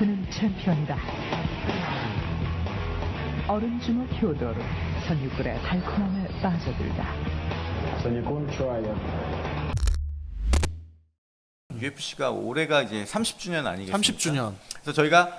그는 챔피언이다. 어른 주모 효도로 선유골의 달콤함에 빠져들다. Соникон Try. UFC가 올해가 이제 30주년 아니겠습니까? 30주년. 그래서 저희가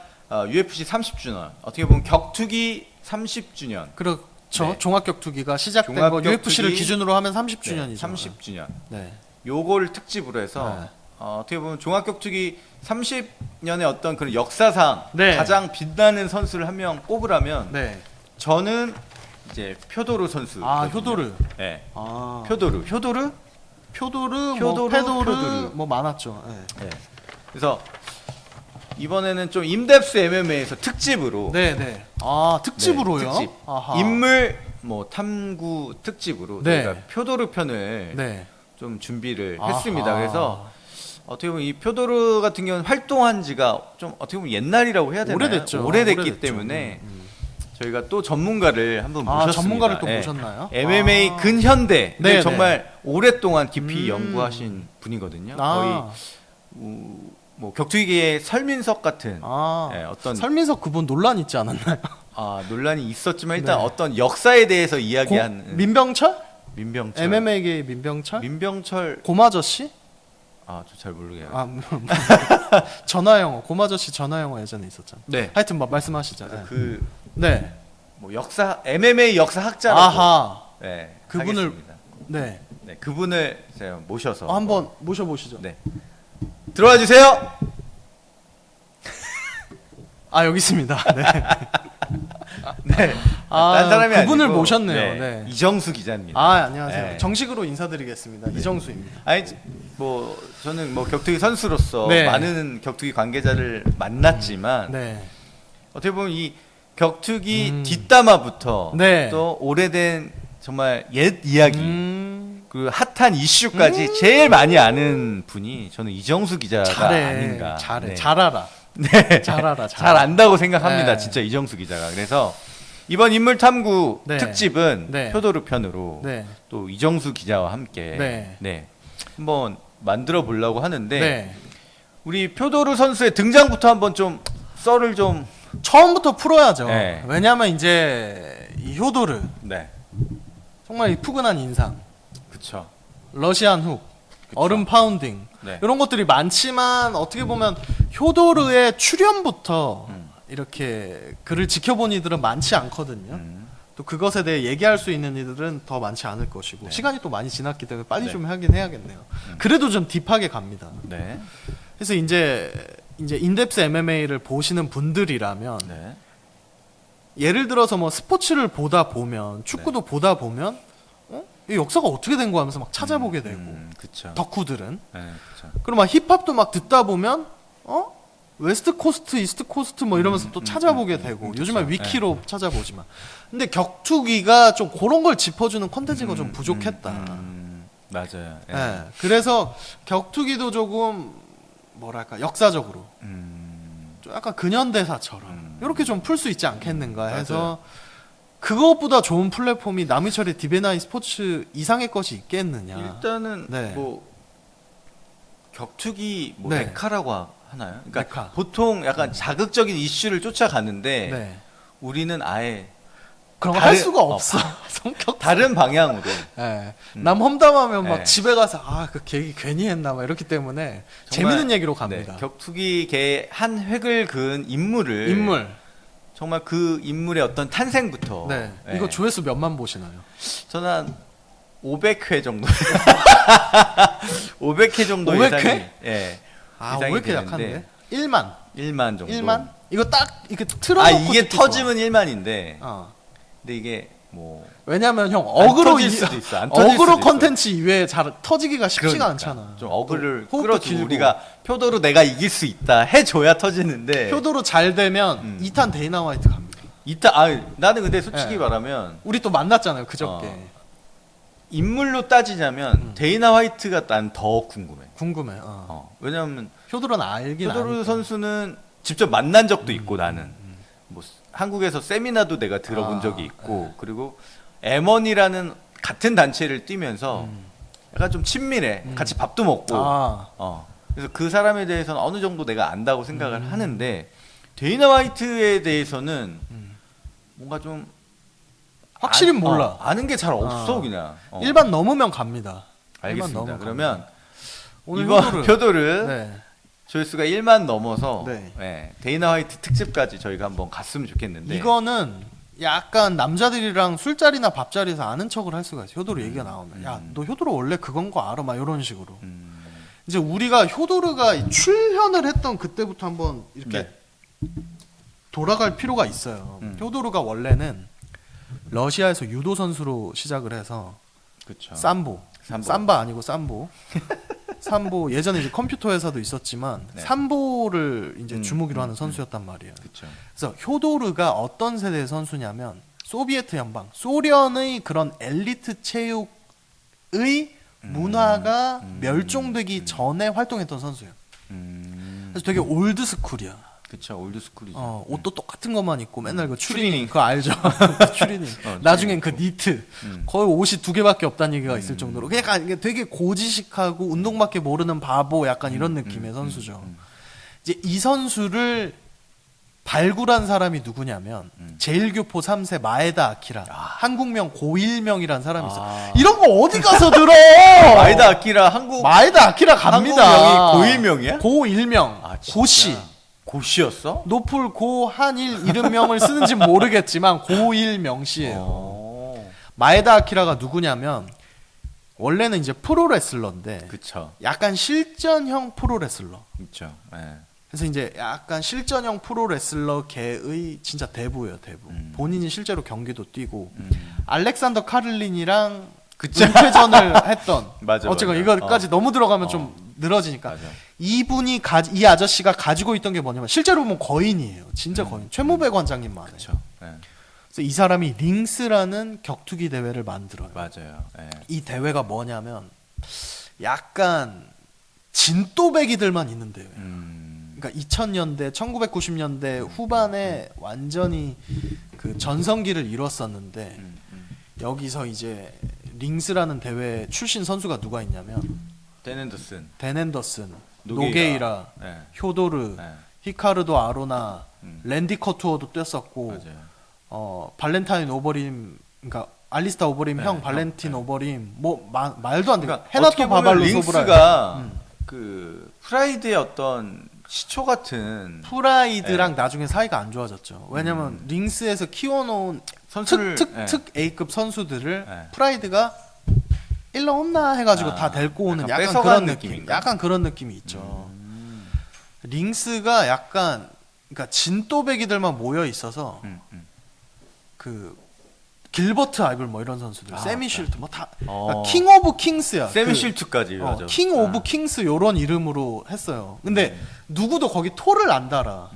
UFC 30주년, 어떻게 보면 격투기 30주년. 그렇죠. 네. 종합격투기가 시작된 거 종합격투기, UFC를 기준으로 하면 30주년이죠. 30주년. 네. 요걸 특집으로 해서 네. 어떻게 보면 종합격투기 30년의 어떤 그런 역사상 네. 가장 빛나는 선수를 한 명 꼽으라면 네. 저는 이제 표도르 선수. 아, 효도르. 네. 아. 표도르. 효도르? 표도르, 뭐 표도르, 페도르, 표도르. 뭐 많았죠. 네. 네. 그래서 이번에는 좀 인덱스 MMA에서 특집으로 네, 네. 아, 특집으로요? 네, 특집. 아하. 인물 뭐 탐구 특집으로 네. 저희가 표도르 편을 네. 좀 준비를 아하. 했습니다. 그래서 어떻게 보면 이 표도르 같은 경우는 활동한 지가 좀 어떻게 보면 옛날이라고 해야 되나요? 오래됐죠. 오래됐기 오래됐죠. 때문에 저희가 또 전문가를 한번 아, 모셨습니다. 전문가를 또 예. 모셨나요? MMA 아. 근현대 네, 정말 오랫동안 깊이 음. 연구하신 분이거든요. 아. 거의 뭐 격투기계의 설민석 같은 아. 예, 어떤 설민석 그분 논란 있지 않았나요? 논란이 있었지만 일단 네. 어떤 역사에 대해서 이야기하는 민병철? 민병철 MMA계의 민병철? 민병철 고마저씨? 저 잘 모르겠어요. 전화영어. 고마저씨 전화영어 예전에 있었잖아요. 네. 하여튼 뭐 말씀하시죠. 네. 그 네. 뭐 역사 MMA 역사 학자라고 아하. 네, 그분을- 하겠습니다. 네. 네, 그분을 제가 모셔서 한번 모셔보시죠. 네. 들어와 주세요. 아, 여기 있습니다. 네. 네. 아, 딴 사람이 그분을 아니고, 모셨네요. 네. 이정수 기자입니다. 아, 안녕하세요. 네. 정식으로 인사드리겠습니다. 이정수입니다. 아니 뭐 저는 뭐 격투기 선수로서 네. 많은 격투기 관계자를 만났지만 네. 어떻게 보면 이 격투기 뒷담화부터 네. 또 오래된 정말 옛 이야기 그 핫한 이슈까지 제일 많이 아는 분이 저는 이정수 기자가 잘해. 아닌가. 잘해. 네. 잘 알아. 네. 잘 알아. 잘 안다고 생각합니다. 네. 진짜 이정수 기자가. 그래서 이번 인물 탐구 네. 특집은 네. 표도르 편으로 네. 또 이정수 기자와 함께 네. 한번 만들어 보려고 하는데 네. 우리 표도르 선수의 등장부터 한번 좀 썰을 좀 처음부터 풀어야죠. 네. 왜냐면 이제 이 효도르 네. 정말 이 푸근한 인상, 그쵸. 러시안 훅, 얼음 파운딩 네. 이런 것들이 많지만 어떻게 보면 효도르의 출연부터 이렇게 그를 지켜본 이들은 많지 않거든요. 또 그것에 대해 얘기할 수 있는 이들은 더 많지 않을 것이고 네. 시간이 또 많이 지났기 때문에 빨리 네. 좀 하긴 해야겠네요. 그래도 좀 딥하게 갑니다. 네. 그래서 이제 인덱스 MMA를 보시는 분들이라면 네. 예를 들어서 뭐 스포츠를 보다 보면 축구도 네. 보다 보면 이 역사가 어떻게 된 거야 하면서 막 찾아보게 되고 그쵸. 덕후들은 네, 그쵸. 그리고 막 힙합도 막 듣다 보면 웨스트 코스트, 이스트 코스트 뭐 이러면서 또 찾아보게 되고 요즘은 그쵸. 위키로 찾아보지만 근데 격투기가 좀 그런 걸 짚어주는 컨텐츠가 좀 부족했다. 맞아요. 예. 네. 그래서 격투기도 조금 뭐랄까 역사적으로 좀 약간 근현대사처럼 이렇게 좀 풀 수 있지 않겠는가 해서 맞아요. 그것보다 좋은 플랫폼이 남이철의 디베나이 스포츠 이상의 것이 있겠느냐. 일단은 네. 뭐 격투기 뭐 네. 메카라고 하나요? 그러니까 메카. 보통 약간 자극적인 이슈를 쫓아가는데 네. 우리는 아예 그런 거 할 다른- 수가 없어. 성격. 다른 방향으로 네. 남 험담하면 막 네. 집에 가서 그 걔기 괜히 했나 막 이렇기 때문에 정말, 재밌는 얘기로 갑니다. 네, 격투기계의 한 획을 그은 인물을 인물. 정말 그 인물의 어떤 탄생부터 네. 예. 이거 조회수 몇만 보시나요? 저는 한 500회 정도 500회 정도 500회? 예상이 예. 아, 예상이 왜 이렇게 되는데 약한데? 1만. 1만 정도 1만? 이거 딱 이렇게 틀어놓고 이게 듣기 터지면 1만인데 좋아. 근데 이게 뭐 왜냐면 형 어그로 터질 수도 있어. 안 터질 어그로 수도 있어. 컨텐츠 이외에 잘 터지기가 쉽지가 그러니까 않잖아. 좀 어그를 또 호흡도 끌어주고 길고. 우리가 표도로 내가 이길 수 있다 해줘야 터지는데 표도로 잘 되면 2탄 데이나 화이트 갑니다. 나는 근데 솔직히 네. 말하면 우리 또 만났잖아요 그저께. 인물로 따지자면 데이나 화이트가 난 더 궁금해. 궁금해. 왜냐면 효도로는 알긴 표도르 아니까. 선수는 직접 만난 적도 있고 나는 뭐 한국에서 세미나도 내가 들어본 적이 있고 네. 그리고 M1이라는 같은 단체를 뛰면서 약간 좀 친밀해. 같이 밥도 먹고. 아. 그래서 그 사람에 대해서는 어느 정도 내가 안다고 생각을 하는데 데이나 화이트에 대해서는 뭔가 좀 확실히 몰라. 아는 게 잘 없어 어. 그냥. 일반 넘으면 갑니다. 일반 알겠습니다. 넘으면 그러면 갑니다. 오늘 이번 표도를 네. 조회수가 1만 넘어서 네. 네, 데이나 화이트 특집까지 저희가 한번 갔으면 좋겠는데 이거는 약간 남자들이랑 술자리나 밥자리에서 아는 척을 할 수가 있어. 효도르 얘기가 나오면 야, 너 효도르 원래 그건 거 알아? 막 이런 식으로. 이제 우리가 효도르가 출현을 했던 그때부터 한번 이렇게 네. 돌아갈 필요가 있어요. 효도르가 원래는 러시아에서 유도 선수로 시작을 해서 그쵸. 삼보. 삼바 아니고 삼보. 삼보 예전에 이제 컴퓨터 회사도 있었지만 네. 삼보를 이제 주무기로 하는 선수였단 말이에요. 그쵸. 그래서 효도르가 어떤 세대의 선수냐면 소비에트 연방, 소련의 그런 엘리트 체육의 문화가 멸종되기 전에 활동했던 선수예요. 그래서 되게 올드 스쿨이야. 그쵸. 올드 스쿨이죠. 옷도 똑같은 것만 입고 맨날 그 추리닝 추리닝. 그거 알죠? 추리닝. 나중엔 그 니트 거의 옷이 2개밖에 없다는 얘기가 있을 정도로 그냥 약간 이게 되게 고지식하고 운동밖에 모르는 바보 약간 이런 느낌의 선수죠. 이제 이 선수를 발굴한 사람이 누구냐면 제일교포 3세 마에다 아키라 한국명 고일명이란 사람이 있어. 이런 거 어디 가서 들어? 마에다 아키라 한국 마에다 아키라 갑니다. 한국명이 고일명이야? 고일명. 아, 진짜? 고씨. 고씨였어? 노플 고 한일 이름명을 쓰는지 모르겠지만 고일명 씨예요. 마에다 아키라가 누구냐면 원래는 이제 프로레슬러인데 그쵸. 약간 실전형 프로레슬러. 그쵸. 네. 그래서 이제 약간 실전형 프로레슬러계의 진짜 대부예요, 대부. 본인이 실제로 경기도 뛰고 알렉산더 카를린이랑 그쵸. 은퇴전을 했던. 맞아, 어쨌건 맞아. 이거까지 너무 들어가면 좀 늘어지니까. 맞아. 이분이 이 아저씨가 가지고 있던 게 뭐냐면 실제로 보면 거인이에요. 진짜 거인. 최무배 관장님만. 그쵸. 네. 그래서 이 사람이 링스라는 격투기 대회를 만들어요. 맞아요. 네. 이 대회가 뭐냐면 약간 진또배기들만 있는 대회. 그러니까 2000년대, 1990년대 후반에 완전히 그 전성기를 이뤘었는데 여기서 이제 링스라는 대회 출신 선수가 누가 있냐면 댄 앤더슨, 댄 앤더슨, 노게이라. 노게이라, 네. 효도르, 네. 히카르도 아로나, 랜디 커투어도 뛰었었고 맞아요. 발렌타인 오버림, 그러니까 알리스타 오버림 네, 형 형, 발렌틴 네. 오버림 뭐 말도 안 돼. 그러니까 헤나토 어떻게 보면 바발로 소브라. 링스가 그 프라이드의 어떤 시초 같은 프라이드랑 나중에 사이가 안 좋아졌죠. 왜냐면 링스에서 키워놓은 선수를 특 A급 선수들을 네. 프라이드가 일로 온나 해가지고 아, 다 데리고 오는 약간 약간 뺏어가는 그런 느낌. 느낌인가? 약간 그런 느낌이 있죠. 링스가 약간 그러니까 진또배기들만 모여 있어서 그 길버트 아이블 뭐 이런 선수들, 세미 쉴트 뭐 다 킹 오브 킹스야. 세미 쉴트까지 맞아. 킹 오브 킹스 요런 이름으로 했어요. 근데 누구도 거기 토를 안 달아.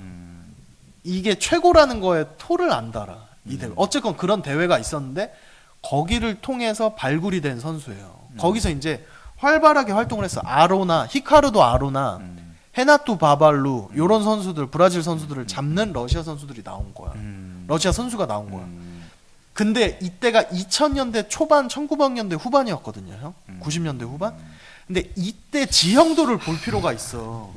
이게 최고라는 거에 토를 안 달아. 이 대회. 어쨌건 그런 대회가 있었는데 거기를 통해서 발굴이 된 선수예요. 거기서 이제 활발하게 활동을 했어. 아로나, 히카르도 아로나, 헤나토 바발루 요런 선수들, 브라질 선수들을 잡는 러시아 선수들이 나온 거야. 러시아 선수가 나온 거야. 근데 이때가 2000년대 초반, 1900년대 후반이었거든요, 형. 90년대 후반. 근데 이때 지형도를 볼 필요가 있어.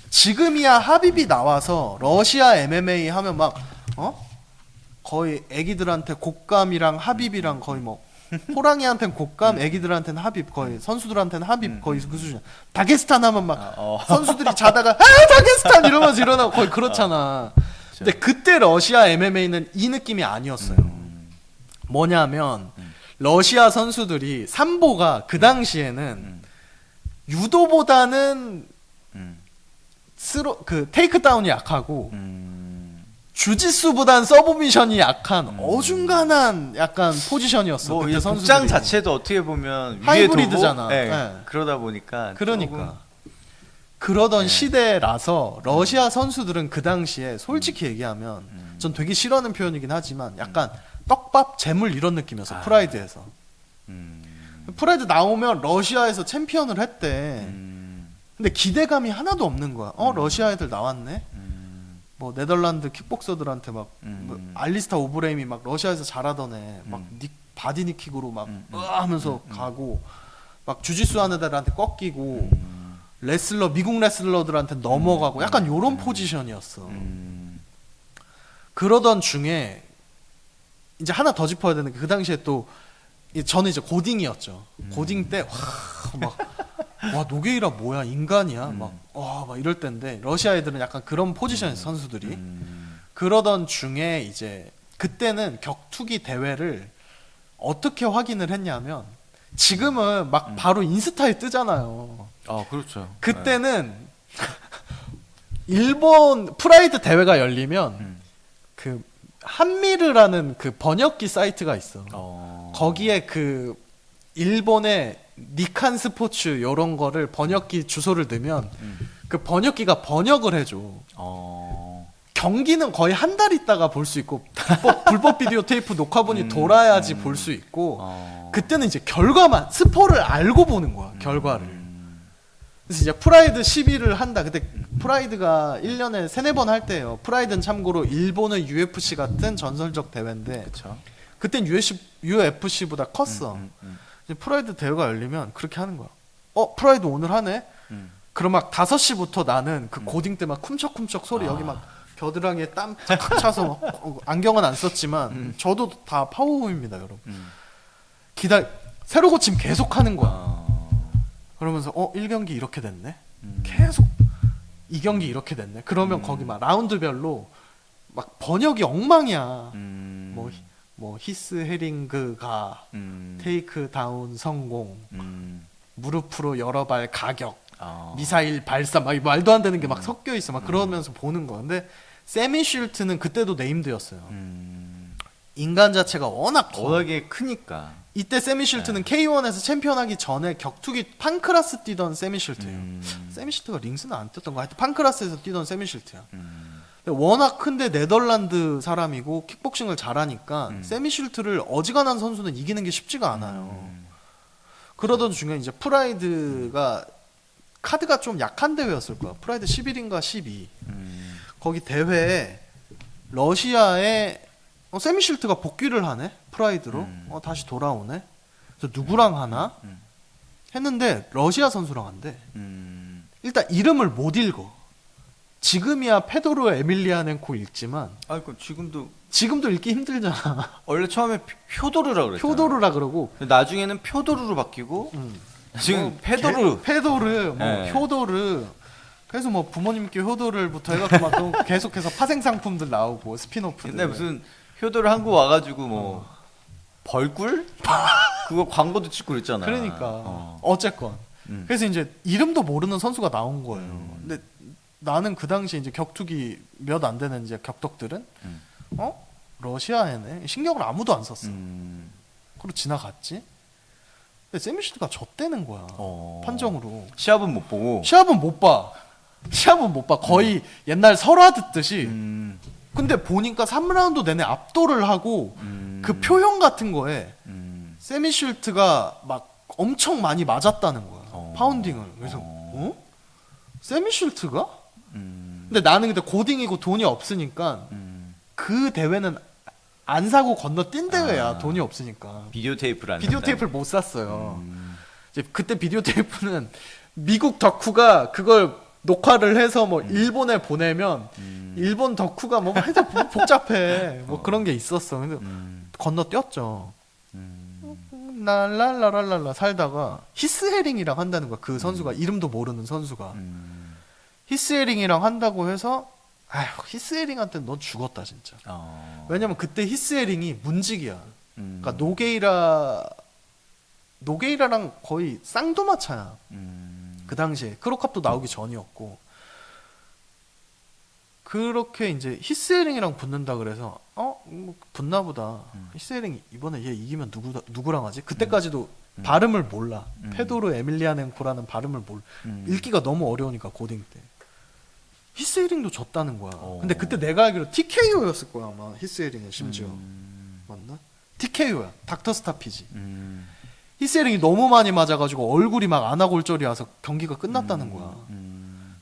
지금이야 하빕이 나와서 러시아 MMA 하면 막 거의 애기들한테 곶감이랑 하빕이랑 거의 뭐 호랑이한테는 곶감, 애기들한테는 하빕, 거의 선수들한테는 하빕 거의 그 수준. 다게스탄 하면 막 선수들이 자다가 다게스탄 이러면서 일어나고 거의 그렇잖아. 근데 그때 러시아 MMA는 이 느낌이 아니었어요. 뭐냐면 러시아 선수들이 삼보가 그 당시에는 유도보다는 그 테이크다운이 약하고 주짓수보단 서브미션이 약한 어중간한 약간 포지션이었어. 뭐 그때 이 선수들이. 복장 자체도 어떻게 보면 하이브리드잖아. 위에 도구? 네. 그러다 보니까 그러니까 그러던 시대라서 러시아 선수들은 그 당시에 솔직히 얘기하면 전 되게 싫어하는 표현이긴 하지만 약간 떡밥 재물 이런 느낌이었어. 프라이드에서. 프라이드 나오면 러시아에서 챔피언을 했대. 근데 기대감이 하나도 없는 거야. 러시아 애들 나왔네. 뭐 네덜란드 킥복서들한테 막 뭐 알리스타 오브레임이 막 러시아에서 잘하던 애 막 바디니킥으로 막 하면서 가고 막 주짓수 하는 애들한테 꺾이고 미국 레슬러들한테 넘어가고 약간 요런 포지션이었어. 그러던 중에 이제 하나 더 짚어야 되는 게 그 당시에 또 저는 이제 고딩이었죠. 고딩 때 와 노게이라 뭐야 인간이야 막 이럴 때인데 러시아 애들은 약간 그런 포지션의 선수들이 그러던 중에 이제 그때는 격투기 대회를 어떻게 확인을 했냐면 지금은 막 바로 인스타에 뜨잖아요. 그렇죠. 그때는 일본 프라이드 대회가 열리면 그 한미르라는 그 번역기 사이트가 있어. 거기에 그 일본의 니칸 스포츠 요런 거를 번역기 주소를 넣으면 그 번역기가 번역을 해줘. 경기는 거의 한 달 있다가 볼 수 있고 불법 비디오 테이프 녹화본이 돌아야지 볼 수 있고 그때는 이제 결과만 스포를 알고 보는 거야. 결과를. 그래서 이제 프라이드 10일을 한다. 그때 프라이드가 1년에 3-4번 할 때예요. 프라이드는 참고로 일본의 UFC 같은 전설적 대회인데 그쵸. 그땐 UFC보다 컸어. 이제 프라이드 대회가 열리면 그렇게 하는 거야. 프라이드 오늘 하네? 그럼 막 5시부터 나는 그 고딩 때 막 쿰척쿰척 소리 여기 막 겨드랑이에 땀 탁 차서 막 안경은 안 썼지만 저도 다 파워호입니다 여러분. 새로 고침 계속 하는 거야. 그러면서 1경기 이렇게 됐네? 계속 2경기 이렇게 됐네? 그러면 거기 막 라운드별로 막 번역이 엉망이야. 뭐 히스 헤링그가 테이크 다운 성공 무릎으로 여러 발 가격 미사일 발사 막 말도 안 되는 게 막 섞여 있어. 막 그러면서 보는 거야. 근데 세미 쉴트는 그때도 네임드였어요. 인간 자체가 워낙에 크니까. 이때 세미 쉴트는 K1에서 챔피언하기 전에 격투기 판크라스 뛰던 세미 쉴트예요. 세미 쉴트가 링스는 안 뛰었던 거 하여튼 판크라스에서 뛰던 세미 쉴트야. 워낙 큰데 네덜란드 사람이고 킥복싱을 잘하니까 세미 쉴트를 어지간한 선수는 이기는 게 쉽지가 않아요. 그러던 중에 이제 프라이드가 카드가 좀 약한 대회였을 거야. 프라이드 11인가 12. 거기 대회에 러시아에 세미 쉴트가 복귀를 하네. 프라이드로. 다시 돌아오네. 그래서 누구랑 하나? 했는데 러시아 선수랑 한대. 일단 이름을 못 읽어. 지금이야 페도르 에밀리아넨코 읽지만 그럼 지금도 읽기 힘들잖아. 원래 처음에 효도르라 그랬잖아. 효도르라 그러고 나중에는 표도르로 바뀌고 지금 페도르. 페도르, 네. 효도르. 그래서 뭐 부모님께 효도를부터 해갖고 막 또 계속해서 파생 상품들 나오고 스피노프들. 근데 무슨 효도를 한국 와가지고 뭐 벌꿀? 그거 광고도 찍고 그랬잖아. 그러니까 어쨌건 그래서 이제 이름도 모르는 선수가 나온 거예요. 근데 나는 그 당시 이제 격투기 몇 안 되는 이제 격덕들은 러시아에네 신경을 아무도 안 썼어. 그리고 지나갔지. 근데 세미슈트가 졌대는 거야. 판정으로. 시합은 못 보고. 시합은 못 봐. 거의 옛날 설화 듣듯이. 근데 보니까 3라운드 내내 압도를 하고 그 표현 같은 거에 세미슐트가 막 엄청 많이 맞았다는 거야. 파운딩을. 그래서 세미슐트가? 근데 나는 그때 고딩이고 돈이 없으니까 그 대회는 안 사고 건너뛴 대회야. 돈이 없으니까. 비디오 테이프를 비디오 테이프를 못 샀어요. 이제 그때 비디오 테이프는 미국 덕후가 그걸 녹화를 해서 뭐 일본에 보내면 일본 덕후가 뭐 하여튼 복잡해. 뭐 그런 게 있었어. 근데 건너뛰었죠. 랄랄랄랄랄라 살다가 히스헤링이랑 한다는 거야. 그 선수가 이름도 모르는 선수가 히스헤링이랑 한다고 해서 히스헤링한테 넌 죽었다 진짜. 왜냐면 그때 히스헤링이 문직이야. 그러니까 노게이라랑 거의 쌍두마차야. 그 당시에 크로캅도 나오기 전이었고. 그렇게 이제 히스헤링이랑 붙는다 그래서 뭐 붙나 보다. 히스헤링 이번에 얘 이기면 누구랑 하지? 그때까지도 발음을 몰라. 페도르 에밀리아넨코라는 발음을 몰라. 읽기가 너무 어려우니까 고딩 때. 히스헤링도 졌다는 거야. 근데 그때 내가 알기로 TKO였을 거야 아마. 히스헤링은 심지어 맞나? TKO야. 닥터 스타피지. 히스헤링이 너무 많이 맞아가지고 얼굴이 막 아나골절이 와서 경기가 끝났다는 거야.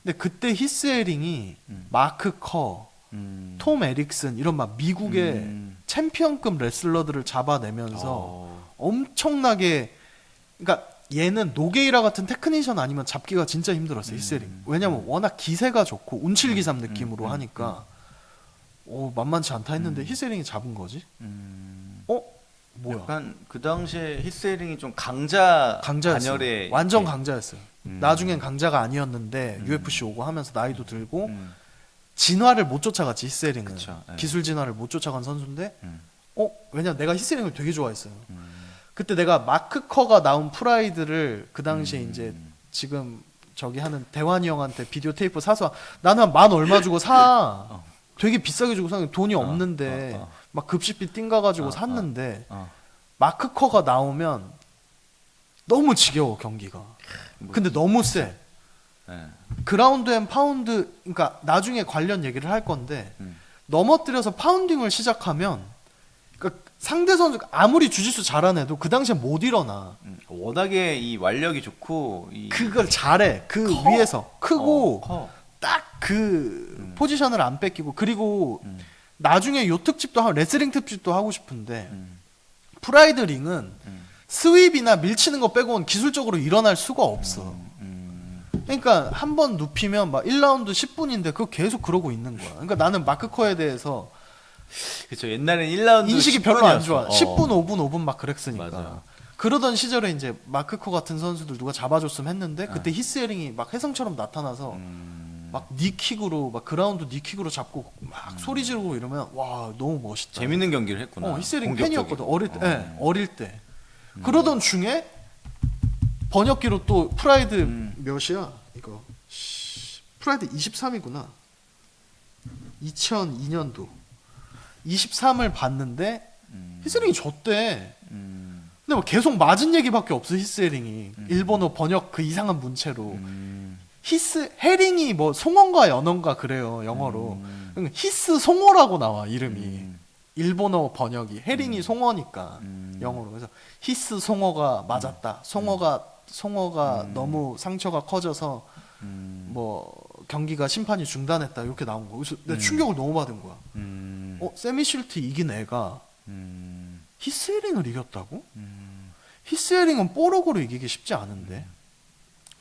근데 그때 히스헤링이 마크 커, 톰 에릭슨 이런 막 미국의 챔피언급 레슬러들을 잡아내면서 엄청나게, 그러니까 얘는 노게이라 같은 테크니션 아니면 잡기가 진짜 힘들었어요. 히스링. 왜냐면 워낙 기세가 좋고 운칠기삼 느낌으로 하니까 만만치 않다 했는데 히스링이 잡은 거지. 뭐야? 약간 그 당시에 히스링이 좀 강자 강자였어요. 반열에 완전 이렇게- 강자였어요. 나중엔 강자가 아니었는데 UFC 오고 하면서 나이도 들고 음. 진화를 못 쫓아갔지 히스링은. 그쵸, 예. 기술 진화를 못 쫓아간 선수인데 음. 왜냐면 내가 히스링을 되게 좋아했어요. 그때 내가 마크 커가 나온 프라이드를 그 당시에 이제 지금 저기 하는 대환이 형한테 비디오 테이프 사서 나는 한 만 얼마 주고 사. 되게 비싸게 주고 샀는데 돈이 없는데 막 급식비 띵가가지고 샀는데 마크 커가 나오면 너무 지겨워 경기가. 근데 너무 세. 예. 그라운드 앤 파운드, 그러니까 나중에 관련 얘기를 할 건데 넘어뜨려서 파운딩을 시작하면 그러니까 상대 선수 아무리 주짓수 잘하는 애도 그 당시에 못 일어나. 워낙에 이 완력이 좋고 그걸 잘해. 그 커. 위에서 크고 커. 딱 그 포지션을 안 뺏기고 그리고 나중에 요 특집도 하고 레슬링 특집도 하고 싶은데 프라이드 링은 스윕이나 밀치는 거 빼고는 기술적으로 일어날 수가 없어. 그러니까 한 번 눕히면 막 1라운드 10분인데 그거 계속 그러고 있는 거야. 그러니까 나는 마크 커에 대해서 그렇죠. 옛날엔 1라운드 인식이 별로 안 좋아. 10분, 5분, 5분 막 그랬으니까. 맞아요. 그러던 시절에 이제 마크 커 같은 선수들 누가 잡아줬으면 했는데 그때 히스에링이 막 혜성처럼 나타나서 막 니킥으로 막 그라운드 니킥으로 잡고 막 소리 지르고 이러면 와 너무 멋있다. 재밌는 경기를 했구나. 히스에링 공격적인. 팬이었거든. 어릴 때. 예, 어릴 때. 그러던 중에 번역기로 또 프라이드 몇이야? 이거 프라이드 23이구나. 2002년도 23을 봤는데 히스에링이 졌대. 근데 뭐 계속 맞은 얘기밖에 없어 히스에링이. 일본어 번역 그 이상한 문체로. 헤링이 뭐 송어인가 연어인가 그래요 영어로. 그러니까 히스 송어라고 나와 이름이. 일본어 번역이 헤링이 송어니까 영어로. 그래서 히스 송어가 맞았다. 송어가 너무 상처가 커져서 뭐 경기가 심판이 중단했다 이렇게 나온 거. 그래서 내가 충격을 너무 받은 거야. 세미 쉴트 이긴 애가 히스헤링을 이겼다고? 히스헤링은 뽀록으로 이기기 쉽지 않은데.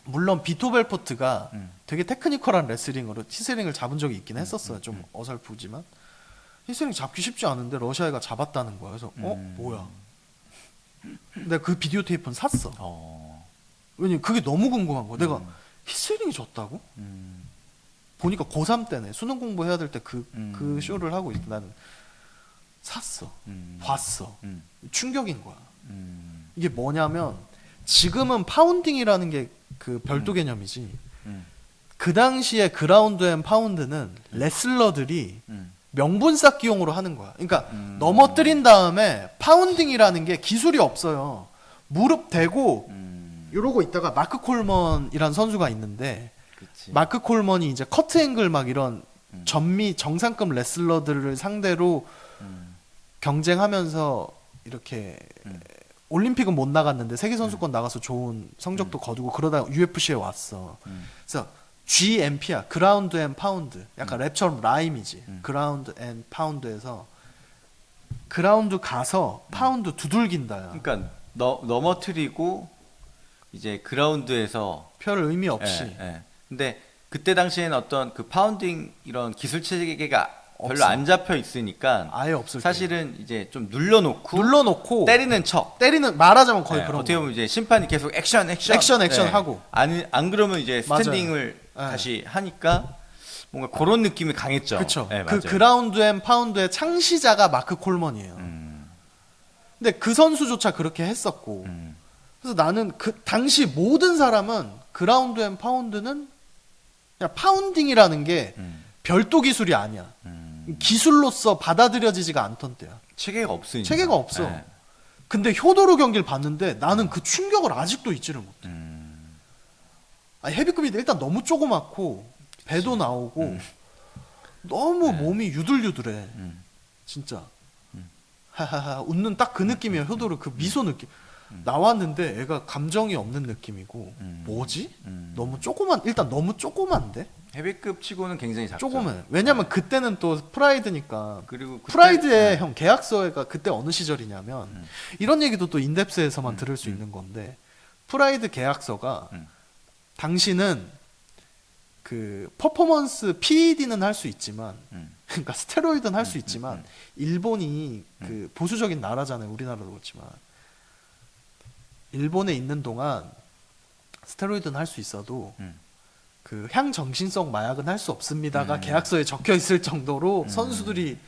물론 비토 벨포트가 되게 테크니컬한 레슬링으로 히스헤링을 잡은 적이 있긴 했었어요. 좀 어설프지만 히스헤링 잡기 쉽지 않은데 러시아가 잡았다는 거야. 그래서 뭐야? 내가 그 비디오 테이프는 샀어. 왜냐면 그게 너무 궁금한 거야. 내가 히스헤링이 졌다고? 보니까 고3 때네. 수능 공부해야 될 때 그 쇼를 하고 있어. 나는 샀어. 봤어. 충격인 거야. 이게 뭐냐면 지금은 파운딩이라는 게 그 별도 개념이지. 그 당시에 그라운드 앤 파운드는 레슬러들이 명분 쌓기용으로 하는 거야. 그러니까 넘어뜨린 다음에 파운딩이라는 게 기술이 없어요. 무릎 대고 이러고 있다가 마크 콜먼이란 선수가 있는데 그치. 마크 콜먼이 이제 커트 앵글 막 이런 전미 정상급 레슬러들을 상대로 경쟁하면서 이렇게 올림픽은 못 나갔는데 세계 선수권 나가서 좋은 성적도 거두고 그러다가 UFC에 왔어. 그래서 GMP야. 그라운드 앤 파운드. 약간 랩처럼 라임이지. 그라운드 앤 파운드에서 그라운드 가서 파운드 두들긴다야. 그러니까 넘어뜨리고 이제 그라운드에서 별 의미 없이. 예. 근데 그때 당시에는 어떤 그 파운딩 이런 기술 체계가 별로 없어. 안 잡혀 있으니까 아예 없을 사실은 이제 좀 눌러놓고 눌러놓고 때리는 척. 때리는 말하자면 거의 예, 그런 어떻게 거. 보면 이제 심판이 계속 액션 하고. 안 그러면 이제 스탠딩을 맞아요. 예. 다시 하니까 뭔가 그런 느낌이 강했죠. 그렇죠. 예, 그 맞아요. 그라운드 앤 파운드의 창시자가 마크 콜먼이에요. 근데 그 선수조차 그렇게 했었고. 그래서 나는 그 당시 모든 사람은 그라운드 앤 파운드는 그냥 파운딩이라는 게 별도 기술이 아니야. 기술로서 받아들여지지가 않던 때야. 체계가 없으니까. 체계가 없어. 예. 근데 효도로 경기를 봤는데 나는 그 충격을 아직도 잊지를 못해. 아니, 헤비급이 일단 너무 조그맣고 배도 나오고 너무 몸이 유들유들해. 진짜. 하하하 웃는 딱 그 느낌이야. 효도로 그 미소 느낌. 나왔는데 애가 감정이 없는 느낌이고 뭐지? 너무 일단 너무 조그만데? 헤비급 치고는 굉장히 작죠. 조그매. 왜냐면 그때는 또 프라이드니까. 그리고 그때- 프라이드의 형 계약서가 그때 어느 시절이냐면 이런 얘기도 또 인덱스에서만 들을 수 있는 건데 프라이드 계약서가 당신은 그 퍼포먼스 PED는 할 수 있지만 그러니까 스테로이드는 할 수 있지만 일본이 그 보수적인 나라잖아요. 우리나라도 그렇지만 일본에 있는 동안 스테로이드는 할 수 있어도 그 향정신성 마약은 할 수 없습니다가 계약서에 적혀 있을 정도로 선수들이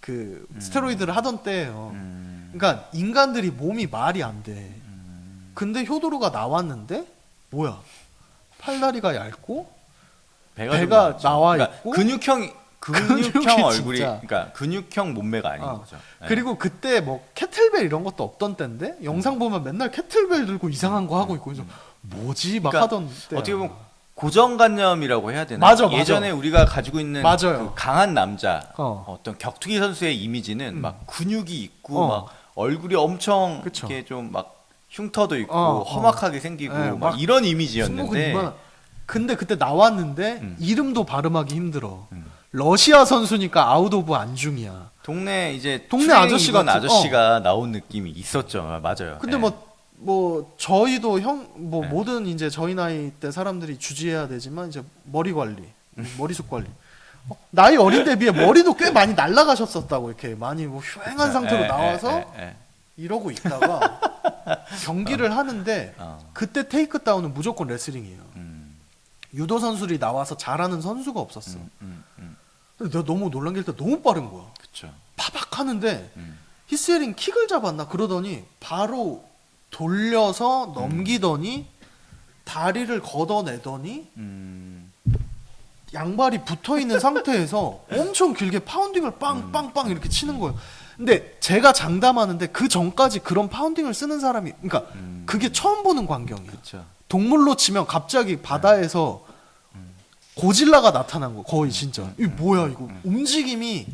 그 스테로이드를 하던 때예요. 그러니까 인간들이 몸이 말이 안 돼. 근데 효도루가 나왔는데 뭐야? 팔다리가 얇고 배가 좀 나왔죠. 나와 그러니까 있고 근육형 근육이 얼굴이 진짜. 그러니까 근육형 몸매가 아닌 어. 거죠. 네. 그리고 그때 뭐 캐틀벨 이런 것도 없던 때인데 영상 보면 맨날 캐틀벨 들고 이상한 거 하고 있고 그래서 뭐지 막 그러니까 하던 때 어떻게 보면 고정관념이라고 해야 되나? 맞아. 예전에 우리가 가지고 있는 맞아요. 그 강한 남자, 어. 떤 격투기 선수의 이미지는 막 근육이 있고 어. 막 얼굴이 엄청 그쵸. 이렇게 좀 막 흉터도 있고 어, 험악하게 생기고 네, 막 막 이런 승모근 이미지였는데 이만한- 근데 그때 나왔는데 이름도 발음하기 힘들어. 러시아 선수니까 아웃 오브 안중이야. 동네 이제 동네 트레이닝 아저씨 입은 같은- 아저씨가 나온 느낌이 있었죠. 맞아요. 근데 네. 뭐 저희도 네. 모든 이제 저희 나이 때 사람들이 주지해야 되지만 이제 머리 관리, 머리숱 관리. 나이 어린데 비해 머리도 꽤 많이 날라가셨었다고 이렇게 많이 뭐 휑한 상태로 나와서 이러고 있다가 경기를 하는데 그때 테이크다운은 무조건 레슬링이에요. 유도 선수들이 나와서 잘하는 선수가 없었어. 근데 내가 너무 놀란 게 일단 너무 빠른 거야. 그렇죠. 파박 하는데 히스에린 킥을 잡았나 그러더니 바로 돌려서 넘기더니 다리를 걷어내더니 양발이 붙어 있는 상태에서 엄청 길게 파운딩을 빵빵빵 이렇게 치는 거예요. 근데 제가 장담하는데 그 전까지 그런 파운딩을 쓰는 사람이 그러니까 그게 처음 보는 광경이에요. 그렇죠. 동물로 치면 갑자기 바다에서 고질라가 나타난 거 거의 진짜 이게 뭐야 이거 움직임이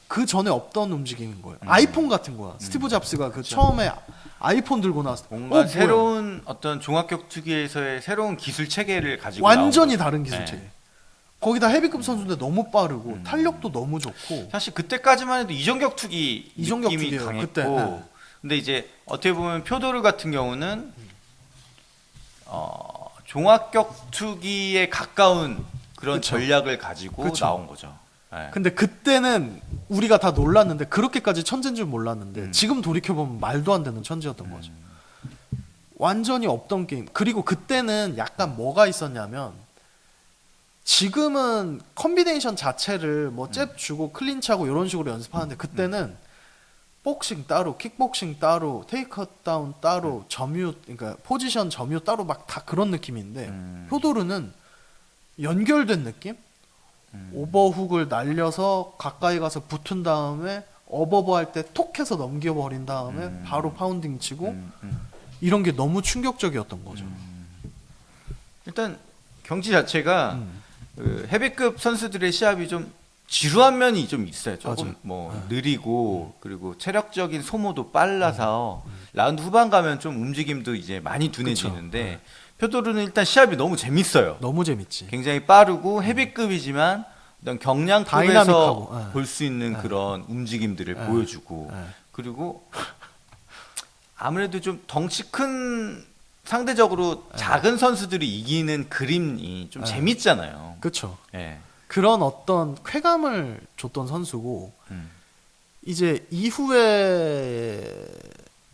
그 전에 없던 움직임인 거예요. 아이폰 같은 거야. 스티브 잡스가 그 처음에 아이폰 들고 나왔을 때 뭔가 뭐야? 새로운 어떤 종합격투기에서의 새로운 기술 체계를 가지고 완전히 나온 거죠. 다른 기술 네. 체계. 거기다 헤비급 선수인데 너무 빠르고 탄력도 너무 좋고 사실 그때까지만 해도 이종격투기 느낌이 이종격투기예요, 강했고 그때. 네. 근데 이제 어떻게 보면 표도르 같은 경우는 종합격투기에 가까운 그런 그쵸. 전략을 가지고 그쵸. 나온 거죠. 네. 근데 그때는 우리가 다 놀랐는데 그렇게까지 천재인 줄 몰랐는데 지금 돌이켜보면 말도 안 되는 천재였던 거죠. 완전히 없던 게임. 그리고 그때는 약간 뭐가 있었냐면 지금은 컨비네이션 자체를 뭐 잽 주고 클린치하고 이런 식으로 연습하는데 그때는 복싱 따로, 킥복싱 따로, 테이크다운 따로, 점유 그러니까 포지션 점유 따로 막 다 그런 느낌인데 효도르는 연결된 느낌? 오버훅을 날려서 가까이 가서 붙은 다음에 업어버 할 때 톡 해서 넘겨버린 다음에 바로 파운딩 치고 이런 게 너무 충격적이었던 거죠. 일단 경기 자체가 그 헤비급 선수들의 시합이 좀 지루한 면이 좀 있어요. 조금 맞아요. 뭐 느리고 그리고 체력적인 소모도 빨라서 라운드 후반 가면 좀 움직임도 이제 많이 둔해지는데 표도르는 일단 시합이 너무 재밌어요. 너무 재밌지. 굉장히 빠르고 헤비급이지만 어떤 경량급에서 다이나믹하고, 볼 수 있는 그런 움직임들을 보여주고 그리고 아무래도 좀 덩치 큰 상대적으로 작은 선수들이 이기는 그림이 좀 재밌잖아요. 그렇죠. 예. 그런 어떤 쾌감을 줬던 선수고 이제 이후에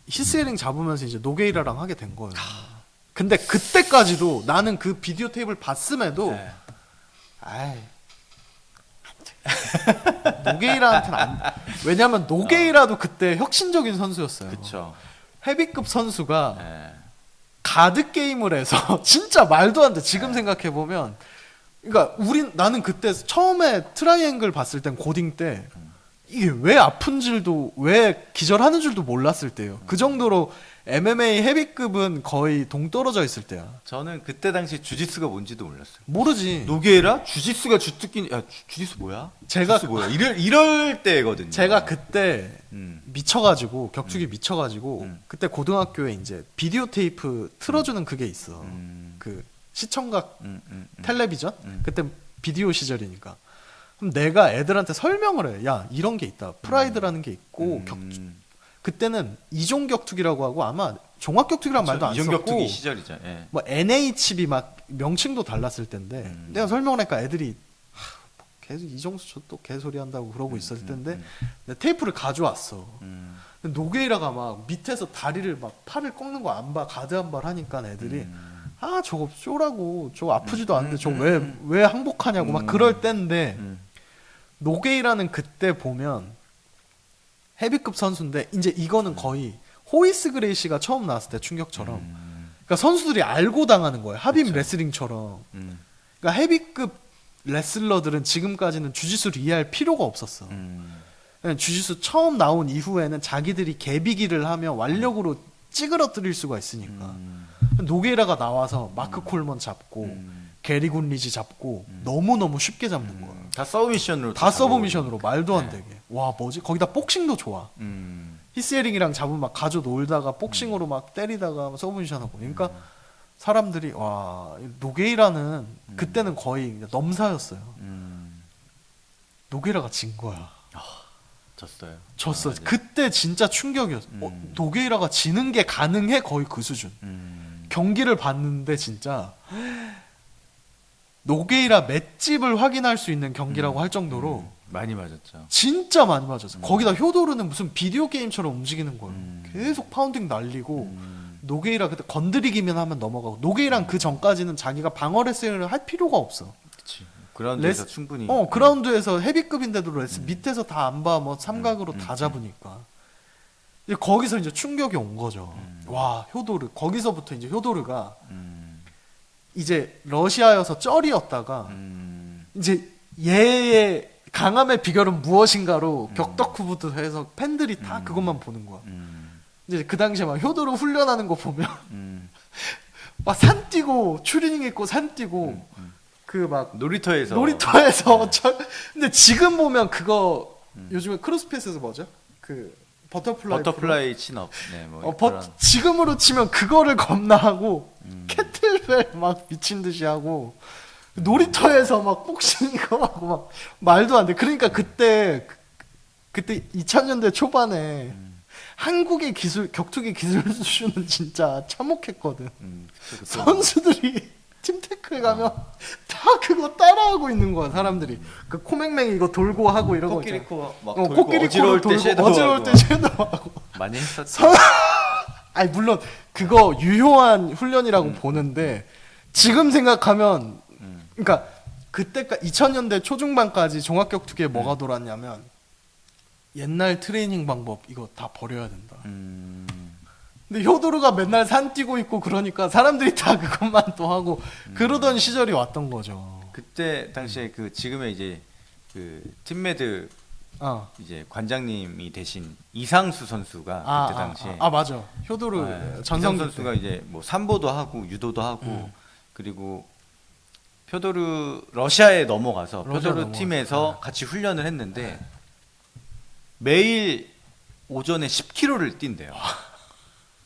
히스에링 잡으면서 이제 노게이라랑 하게 된 거예요. 근데 그때까지도 나는 그 비디오 테이프를 봤음에도 네. 아이 노게이라한테는 안 왜냐면 노게이라도 그때 혁신적인 선수였어요. 그렇죠. 헤비급 선수가 예. 가드 게임을 해서 진짜 말도 안 돼. 지금 생각해 보면 그러니까 나는 그때 처음에 트라이앵글 봤을 땐 고딩 때 이게 왜 아픈 줄도 왜 기절하는 줄도 몰랐을 때요. 그 정도로 MMA 헤비급은 거의 동떨어져 있을 때야. 저는 그때 당시 주짓수가 뭔지도 몰랐어요. 모르지. 노게이라 주짓수가 주특기 주짓수 뭐야? 제가 주짓수 뭐야? 이럴 때거든요. 제가 그때 음. 미쳐가지고 격투기 미쳐가지고 그때 고등학교에 이제 비디오 테이프 틀어주는 그게 있어. 그 시청각 텔레비전 그때 비디오 시절이니까. 그럼 내가 애들한테 설명을 해. 야 이런 게 있다. 프라이드라는 게 있고 그때는 이종격투기라고 하고 아마 종합격투기란 말도 안 썼고 이종격투기 시절이죠. 예. 뭐 NHB 막 명칭도 달랐을 텐데 내가 설명을 하니까 애들이 계속 이정수 저 또 개소리 한다고 그러고 있었을 텐데 내가 테이프를 가져왔어. 근데 노게이라가 막 밑에서 다리를 막 팔을 꺾는 거 안 봐, 가드 한 발 하니까 애들이 아 저거 쇼라고 저거 아프지도 않는데 저거 왜 항복하냐고 막 그럴 때인데 노게이라는 그때 보면 헤비급 선수인데 이제 이거는 거의 호이스 그레이시가 처음 나왔을 때 충격처럼 그러니까 선수들이 알고 당하는 거예요. 하빔 레슬링처럼. 그러니까 헤비급 레슬러들은 지금까지는 주짓수를 이해할 필요가 없었어. 주짓수 처음 나온 이후에는 자기들이 개비기를 하면 완력으로 찌그러뜨릴 수가 있으니까. 노게이라가 나와서 마크 콜먼 잡고 게리 군리지 잡고 너무너무 쉽게 잡는 거야. 다 서브미션으로 다 서브미션으로 말도 안 되게. 와 뭐지? 거기다 복싱도 좋아. 히스에링이랑 잡으면 막 가져 놀다가 복싱으로 막 때리다가 서브미션하고. 그러니까 사람들이 와 노게이라는 그때는 거의 넘사였어요. 노게이라가 진 거야. 졌어요. 졌어. 네. 그때 진짜 충격이었어. 노게이라가 지는 게 가능해? 거의 그 수준. 경기를 봤는데 진짜 노게이라 맷집을 확인할 수 있는 경기라고 할 정도로 많이 맞았죠. 진짜 많이 맞았어. 거기다 효도르는 무슨 비디오 게임처럼 움직이는 거예요. 계속 파운딩 날리고 노게이라 그때 건드리기만 하면 넘어가고 노게이랑 그 전까지는 자기가 방어 레슬링을 할 필요가 없어. 그치. 그라운드에서 충분히. 그라운드에서 헤비급인데도 밑에서 다 안 봐. 뭐 삼각으로 다 잡으니까. 이제 거기서 이제 충격이 온 거죠. 와, 효도르. 거기서부터 이제 효도르가 이제 러시아여서 쩔이었다가 이제 얘의 강함의 비결은 무엇인가로 격덕후부터 해서 팬들이 다 그것만 보는 거야. 이제 그 당시에 막 효도르 훈련하는 거 보면 막 산 뛰고 추리닝 입고 산 뛰고 그 막 놀이터에서 근데 지금 보면 그거 요즘에 크로스핏에서 뭐죠? 그 버터플라이 친업. 네, 뭐 지금으로 치면 그거를 겁나 하고 캐틀벨 막 미친 듯이 하고 놀이터에서 막 복싱 이거 하고 막 말도 안 돼. 그러니까 그때 2000년대 초반에 한국의 격투기 기술 수준은 진짜 참혹했거든. 그쵸. 선수들이 팀테크에 가면 다 그거 따라하고 있는 거야 사람들이. 그 코맹맹이 이거 돌고 하고 이런 거 있잖아. 코끼리코 막 돌고 코끼리코를 어지러울 때 섀도우하고 많이 했었죠. 아니 물론 그거 유효한 훈련이라고 보는데 지금 생각하면 그러니까 그때까 2000년대 초중반까지 종합격투기에 뭐가 돌았냐면 옛날 트레이닝 방법 이거 다 버려야 된다. 근데 효도르가 맨날 산 뛰고 있고 그러니까 사람들이 다 그것만 또 하고 그러던 시절이 왔던 거죠. 그때 당시에 그 지금의 이제 그 팀메드 이제 관장님이 되신 이상수 선수가 그때 당시에 맞아. 효도르 전성 선수가 이제 뭐 삼보도 하고 유도도 하고 그리고 표도르 러시아에 넘어가서 표도르 팀에서 같이 훈련을 했는데 매일 오전에 10km를 뛴대요.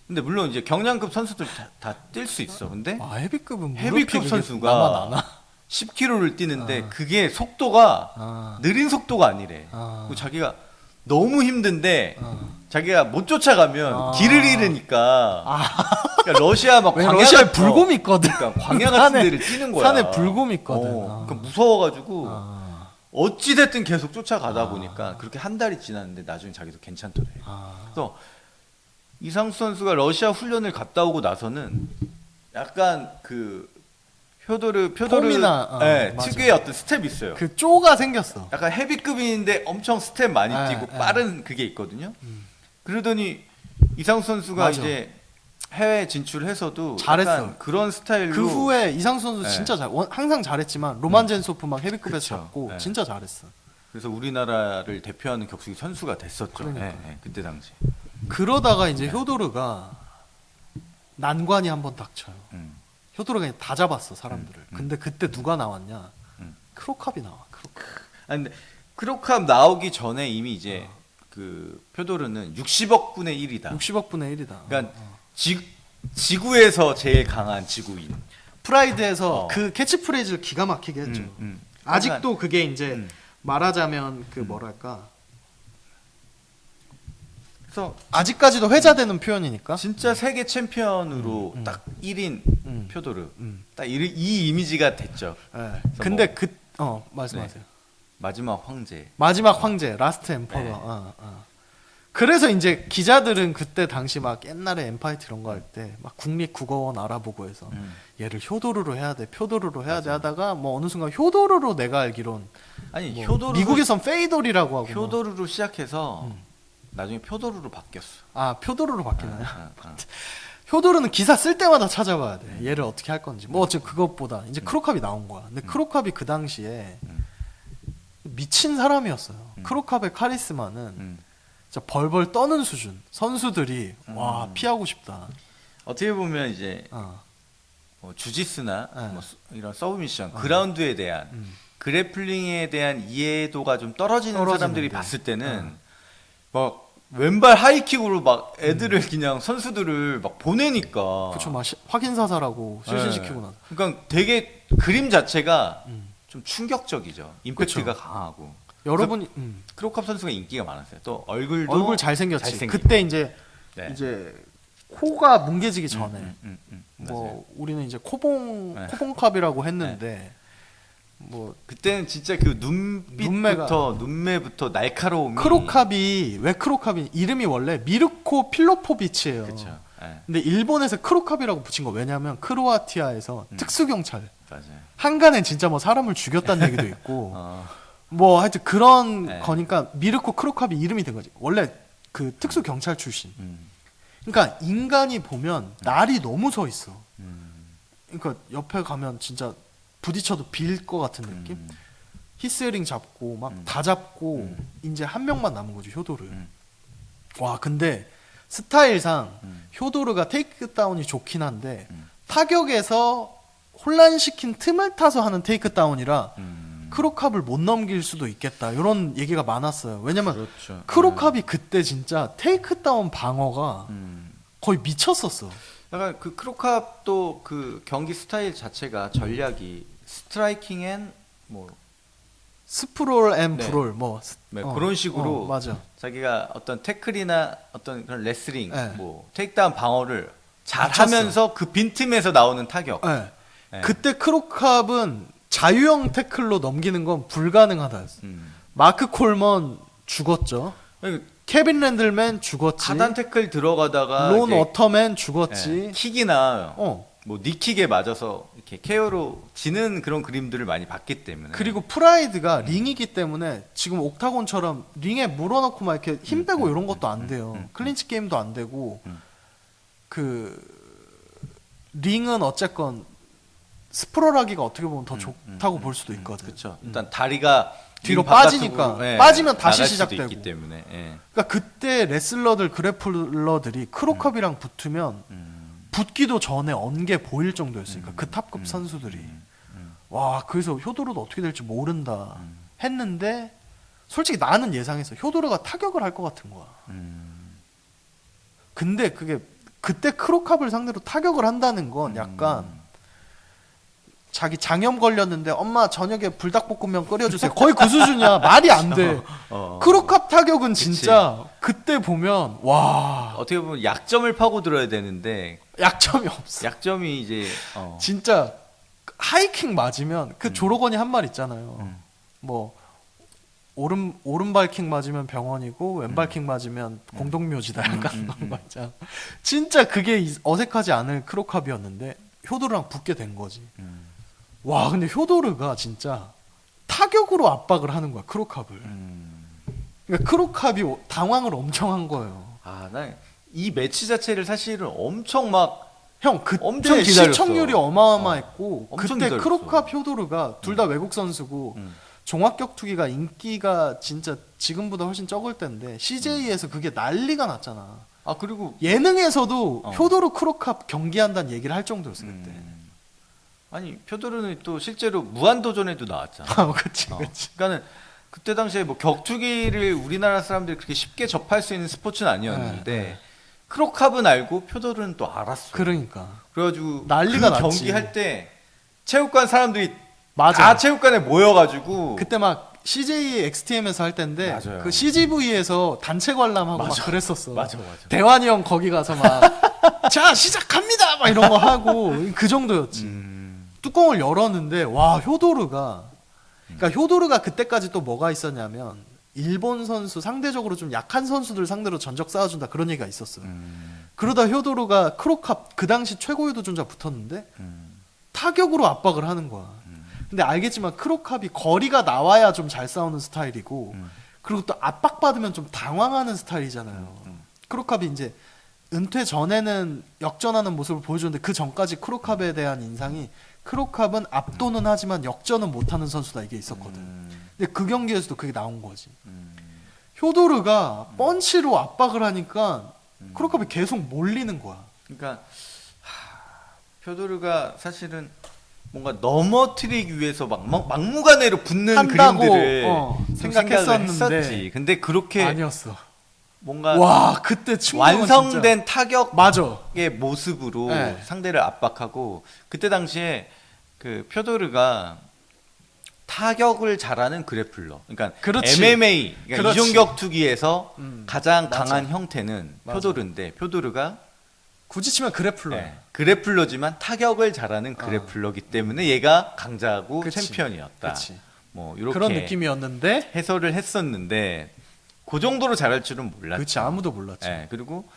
근데 물론 이제 경량급 선수들 다 뛸 수 있어. 근데 헤비급 선수가 10km를 뛰는데 그게 속도가 느린 속도가 아니래. 그리고 자기가 너무 힘든데 자기가 못 쫓아가면 길을 잃으니까 그러니까 러시아 막 광야 러시아에 불곰이 있거든. 그러니까 광야 같은 데를 뛰는 거야. 산에 불곰이 있거든. 그러니까 무서워가지고 어찌 됐든 계속 쫓아가다 보니까 그렇게 한 달이 지났는데 나중에 자기도 괜찮더래. 그래서 이상수 선수가 러시아 훈련을 갔다 오고 나서는 약간 그 표도르 특유의 어떤 스텝이 있어요. 그 쪼가 생겼어. 약간 헤비급인데 엄청 스텝 많이 뛰고 빠른 그게 있거든요. 그러더니 이상수 선수가 이제 해외 진출해서도 잘했어. 약간 그런 스타일로 그 후에 이상수 선수 진짜 항상 잘했지만 로만젠소프 막 헤비급에서 잡고 진짜 잘했어. 그래서 우리나라를 대표하는 격투기 선수가 됐었죠. 그때 당시. 그러다가 이제 효도르가 난관이 한번 닥쳐요. 효도르가 그냥 다 잡았어 사람들을. 근데 그때 누가 나왔냐? 크로캅이 나와. 근데 크로캅 나오기 전에 이미 이제 그 표도르는 60억 분의 1이다. 60억 분의 1이다. 그러니까 지구에서 제일 강한 지구인. 프라이드에서 그 캐치프레이즈를 기가 막히게 했죠. 아직도 그게 이제 말하자면 그 뭐랄까 그래서 아직까지도 회자되는 표현이니까. 진짜 세계 챔피언으로 딱 1인 표도르 딱 이 이미지가 됐죠. 예. 그래서 근데 뭐- 말씀하세요. 마지막 황제. 마지막 황제, 라스트 엠퍼러. 네. 그래서 이제 기자들은 그때 당시 막 옛날에 엠파이트 이런 거 할 때 막 국립국어원 알아보고 해서 얘를 효도르로 해야 돼, 표도르로 해야 돼 하다가 뭐 어느 순간 효도르로 내가 알기론 아니 뭐 효도르 미국에선 페이돌이라고 하고 뭐. 효도르로 시작해서 나중에 표도르로 바뀌었어. 아 표도르로 바뀌나요? 아. 효도르는 기사 쓸 때마다 찾아봐야 돼. 얘를 어떻게 할 건지. 뭐 어쨌든 그것보다 이제 크로캅이 나온 거야. 근데 크로캅이 그 당시에 미친 사람이었어요. 크로캅의 카리스마는 진짜 벌벌 떠는 수준. 선수들이 와 피하고 싶다. 어떻게 보면 이제 어. 뭐 주짓수나 네. 뭐 이런 서브미션, 그라운드에 대한 그래플링에 대한 이해도가 좀 떨어지는 사람들이 떨어지는데. 봤을 때는 막 왼발 하이킥으로 막 애들을 그냥 선수들을 막 보내니까. 그쵸 막 확인 사살하고 실신시키고 나서. 그러니까 되게 그림 자체가 좀 충격적이죠. 임팩트가 강하고. 여러분이 크로캅 선수가 인기가 많았어요. 또 얼굴도 얼굴 잘생겼지. 잘생기고. 그때 이제 네. 이제 코가 뭉개지기 전에 맞아요. 뭐 우리는 이제 네. 코봉캅이라고 했는데 뭐 그때는 진짜 그 눈매부터 날카로움이. 크로캅이 왜 크로캅이 이름이 원래 미르코 필로포비치예요. 그렇죠. 네. 근데 일본에서 크로캅이라고 붙인 거 왜냐면 크로아티아에서 특수경찰 맞아요. 한간에 진짜 뭐 사람을 죽였다는 얘기도 있고 어, 뭐 하여튼 그런 네. 거니까 미르코 크로캅이 이름이 된 거지. 원래 그 특수경찰 출신. 음, 그러니까 인간이 보면 날이 너무 서 있어. 음, 그러니까 옆에 가면 진짜 부딪혀도 빌 것 같은 느낌? 히스링 잡고 막 다 잡고 이제 한 명만 남은 거죠, 효도르. 와, 근데 스타일상 효도르가 테이크다운이 좋긴 한데 타격에서 혼란시킨 틈을 타서 하는 테이크다운이라 크로캅을 못 넘길 수도 있겠다. 이런 얘기가 많았어요. 왜냐면 그렇죠. 크로캅이 그때 진짜 테이크다운 방어가 거의 미쳤었어. 약간 그 크로캅도 그 경기 스타일 자체가 전략이 스트라이킹 앤뭐 스프롤 앤 네. 브롤 뭐 네, 그런 식으로 맞아. 자기가 어떤 태클이나 어떤 그런 레슬링, 네. 뭐 테이크다운 방어를 잘 미쳤어. 하면서 그 빈틈에서 나오는 타격. 네. 네. 그때 크로캅은 자유형 태클로 넘기는 건 불가능하다였어. 마크 콜먼 죽었죠. 그러니까 케빈 랜들맨 죽었지. 하단 태클 들어가다가 론 이제, 워터맨 죽었지. 예, 킥이나 어. 뭐 니킥에 맞아서 이렇게 KO로 지는 그런 그림들을 많이 봤기 때문에. 그리고 프라이드가 링이기 때문에 지금 옥타곤처럼 링에 물어넣고 막 이렇게 힘 빼고 이런 것도 안 돼요. 클린치 게임도 안 되고 그 링은 어쨌건 스프롤하기가 어떻게 보면 더 좋다고 볼 수도 있거든. 그렇죠. 일단 다리가 뒤로 링 바깥으로, 빠지니까. 예, 빠지면 다시 나갈 수도 시작되고. 있기 때문에. 예. 그러니까 그때 레슬러들 그래플러들이 크로캅이랑 붙으면 붙기도 전에 언게 보일 정도였으니까 그 탑급 선수들이 와 그래서 효도르도 어떻게 될지 모른다 했는데 솔직히 나는 예상했어. 효도르가 타격을 할 것 같은 거야. 근데 그게 그때 크로캅을 상대로 타격을 한다는 건 약간 자기 장염 걸렸는데 엄마 저녁에 불닭볶음면 끓여주세요. 거의 그 수준이야. 말이 안 돼. 크로캅 타격은 진짜 그때 보면 와 어떻게 보면 약점을 파고 들어야 되는데 약점이 없어. 약점이 이제 진짜 하이킥 맞으면 그 조로건이 한 말 있잖아요. 뭐 오른발 킥 맞으면 병원이고 왼발 킥 맞으면 공동묘지다 약간 그런 거 있잖아. 진짜 그게 어색하지 않을 크로캅이었는데 효도르랑 붙게 된 거지. 와 근데 효도르가 진짜 타격으로 압박을 하는 거야 크로캅을. 그러니까 크로캅이 당황을 엄청 한 거예요. 아, 난 이 매치 자체를 사실은 엄청 막 형 그때 엄청 기다렸어. 시청률이 어마어마했고 엄청 그때 기다렸어. 크로캅 효도르가 둘 다 외국 선수고 종합격투기가 인기가 진짜 지금보다 훨씬 적을 때인데 CJ에서 그게 난리가 났잖아. 아 그리고 예능에서도 효도르 크로캅 경기한다는 얘기를 할 정도였어 그때. 아니 표도르는 또 실제로 무한도전에도 나왔잖아. 그렇지, 그렇지. 그러니까는 그때 당시에 뭐 격투기를 우리나라 사람들이 그렇게 쉽게 접할 수 있는 스포츠는 아니었는데 크로캅은 알고 표도르는 또 알았어. 그러니까 그래가지고 난리가 그 났지. 경기 할 때 체육관 사람들이 맞아. 다 체육관에 모여가지고 그때 막 CJ XTM에서 할 때인데 맞아요. 그 CGV에서 단체 관람하고 맞아. 막 그랬었어. 맞아. 대환이 형 거기 가서 막 자 시작합니다 막 이런 거 하고 그 정도였지. 뚜껑을 열었는데 와 효도르가 그러니까 효도르가 그때까지 또 뭐가 있었냐면 일본 선수 상대적으로 좀 약한 선수들 상대로 전적 쌓아준다 그런 얘기가 있었어요. 그러다 효도르가 크로캅 그 당시 최고 효도존자 붙었는데 타격으로 압박을 하는 거야. 근데 알겠지만 크로캅이 거리가 나와야 좀 잘 싸우는 스타일이고 그리고 또 압박받으면 좀 당황하는 스타일이잖아요. 크로캅이 이제 은퇴 전에는 역전하는 모습을 보여줬는데 그 전까지 크로캅에 대한 인상이 크로캅은 압도는 하지만 역전은 못하는 선수다 이게 있었거든. 근데 그 경기에서도 그게 나온 거지. 효도르가 펀치로 압박을 하니까 크로캅이 계속 몰리는 거야. 그러니까 표도르가 사실은 뭔가 넘어뜨리기 위해서 막무가내로 붙는 한다고, 그림들을 생각했었는데 생각을 했었지. 근데 그렇게 아니었어. 뭔가 와 그때 충격은 완성된 진짜. 타격의 맞아. 모습으로 네. 상대를 압박하고 그때 당시에 그 표도르가 타격을 잘하는 그래플러. 그러니까 그렇지. MMA 그러니까 그렇지. 이종격 투기에서 가장 맞아. 강한 형태는 맞아. 표도르인데 표도르가 굳이 치면 그래플러야. 네, 그래플러지만 타격을 잘하는 그래플러기 때문에 얘가 강자고 그치. 챔피언이었다. 그치. 뭐 이렇게 그런 느낌이었는데 해설을 했었는데 그 정도로 잘할 줄은 몰랐죠. 그렇지 아무도 몰랐지. 네, 그리고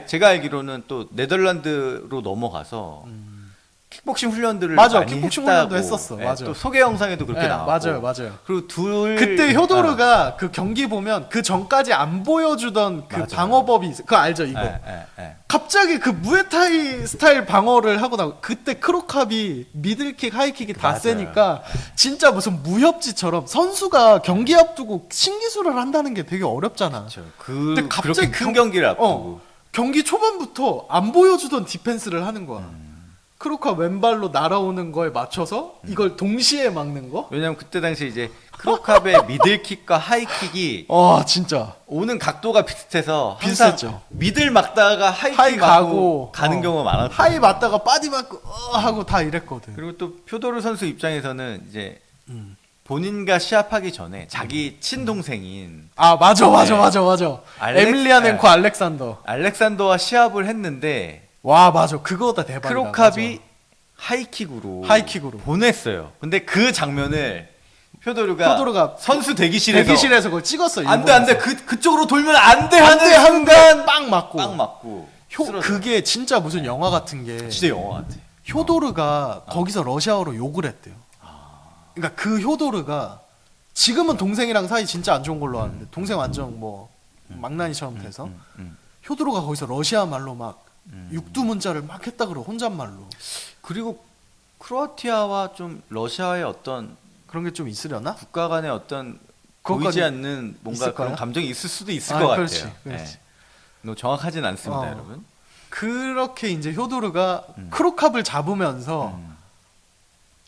제가 알기로는 또 네덜란드로 넘어가서 킥복싱 훈련들을 맞아, 많이 킥복싱 했다고. 훈련도 했었어. 네, 맞아. 또 소개 영상에도 그렇게 네, 나왔고. 맞아요. 그리고 그때 효도르가 그 경기 보면 그 전까지 안 보여주던 그 맞아요. 방어법이 그거 알죠 이거. 갑자기 그 무에타이 스타일 방어를 하고 나고 그때 크로캅이 미들킥 하이킥이 다 맞아요. 세니까 진짜 무슨 무협지처럼 선수가 경기 앞두고 신기술을 한다는 게 되게 어렵잖아. 그렇죠. 근데 갑자기 그렇게 큰 경기를 앞두고. 경기 초반부터 안 보여주던 디펜스를 하는 거야. 크로캅 왼발로 날아오는 거에 맞춰서 이걸 동시에 막는 거? 왜냐면 그때 당시 이제 크로캅의 미들킥과 하이킥이 진짜 오는 각도가 비슷해서 항상 비슷했죠. 미들 막다가 하이 하이킥 가고, 맞고 가는 경우가 많았고. 하이 맞다가 바디 맞고 하고 다 이랬거든. 그리고 또 표도르 선수 입장에서는 이제 본인과 시합하기 전에 자기 친동생인 맞아. 알렉- 에밀리아넨코 알렉산더. 알렉산더와 시합을 했는데 와 맞아 그거다 대박이다. 크로캅이 하이킥으로 보냈어요. 근데 그 장면을 표도르가 선수 대기실에서 그걸 찍었어. 안돼 그쪽으로 돌면 안돼 하는 안돼 순간 빵 맞고. 빵 맞고 쓰러져. 그게 진짜 무슨 영화 같은 게 진짜 영화 같아. 효도르가 거기서 러시아어로 욕을 했대요. 그러니까 그 효도르가 지금은 동생이랑 사이 진짜 안 좋은 걸로 아는데 동생 완전 뭐 망나니처럼 돼서 효도르가 거기서 러시아 말로 막 육두문자를 막 했다 그러 혼잣말로. 그리고 크로아티아와 좀 러시아의 어떤 그런 게 좀 있으려나? 국가 간의 어떤 그것까지 보이지 않는 뭔가 있을까요? 그런 감정이 있을 수도 있을 것 그렇지, 같아요. 그렇지. 너무 정확하진 않습니다, 어. 여러분. 그렇게 이제 효도르가 크로캅을 잡으면서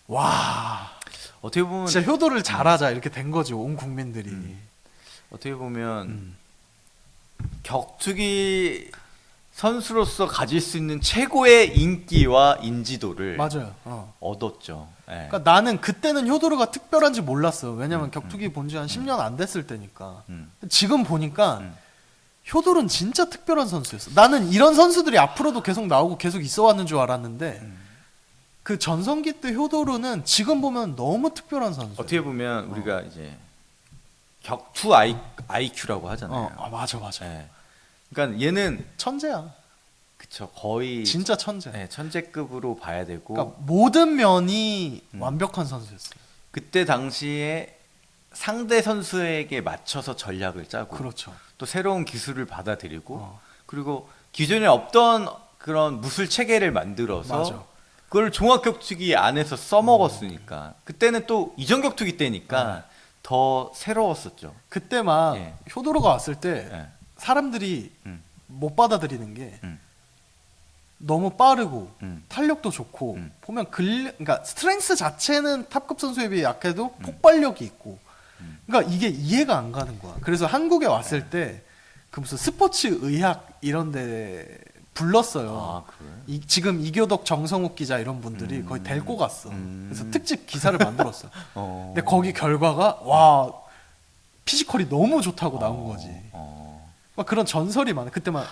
와 어떻게 보면 진짜 효도를 잘하자 이렇게 된 거지 온 국민들이. 어떻게 보면 격투기 선수로서 가질 수 있는 최고의 인기와 인지도를 맞아요. 얻었죠. 예. 그러니까 나는 그때는 효도르가 특별한지 몰랐어. 왜냐면 격투기 본 지 한 10년 안 됐을 때니까. 지금 보니까 효도르는 진짜 특별한 선수였어. 나는 이런 선수들이 앞으로도 계속 나오고 계속 있어 왔는 줄 알았는데 그 전성기 때 효도르는 지금 보면 너무 특별한 선수야. 어떻게 보면 우리가 이제 격투 IQ라고 하잖아요. 맞아. 예. 그러니까 얘는 천재야. 그쵸 거의 진짜 천재. 예, 천재급으로 봐야 되고 그러니까 모든 면이 완벽한 선수였어. 그때 당시에 상대 선수에게 맞춰서 전략을 짜고 그렇죠. 또 새로운 기술을 받아들이고 그리고 기존에 없던 그런 무술 체계를 만들어서 맞아. 그걸 종합격투기 안에서 써먹었으니까 그때는 또 이전격투기 때니까 더 새로웠었죠. 그때 막 예. 효도르가 왔을 때 예. 사람들이 음. 못 받아들이는 게 음. 너무 빠르고 음. 탄력도 좋고 음. 보면 그러니까 스트렝스 자체는 탑급 선수에 비해 약해도 폭발력이 있고 그러니까 이게 이해가 안 가는 거야. 그래서 한국에 왔을 때 그 무슨 스포츠 의학 이런 데 불렀어요. 아, 그래? 지금 이교덕, 정성욱 기자 이런 분들이 거의 데리고 갔어. 그래서 특집 기사를 만들었어. 근데 거기 결과가 와 피지컬이 너무 좋다고 나온 거지. 막 그런 전설이 많아. 그때 막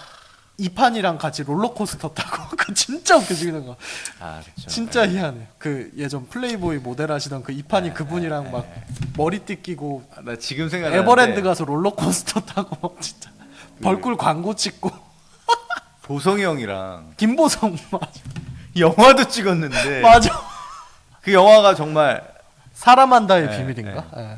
이판이랑 같이 롤러코스터 타고 그 진짜 웃겨지는 거. 아, 그렇죠. 진짜 희한해. 그 예전 플레이보이 모델 하시던 그 이판이 그분이랑 막 머리띠 끼고 아, 나 지금 생각나는데 에버랜드 가서 롤러코스터 타고 막 진짜 벌꿀 광고 찍고 보성이 형이랑 김보성 맞아. 영화도 찍었는데 맞아. 그 영화가 정말 사람한다의 네, 비밀인가? 예.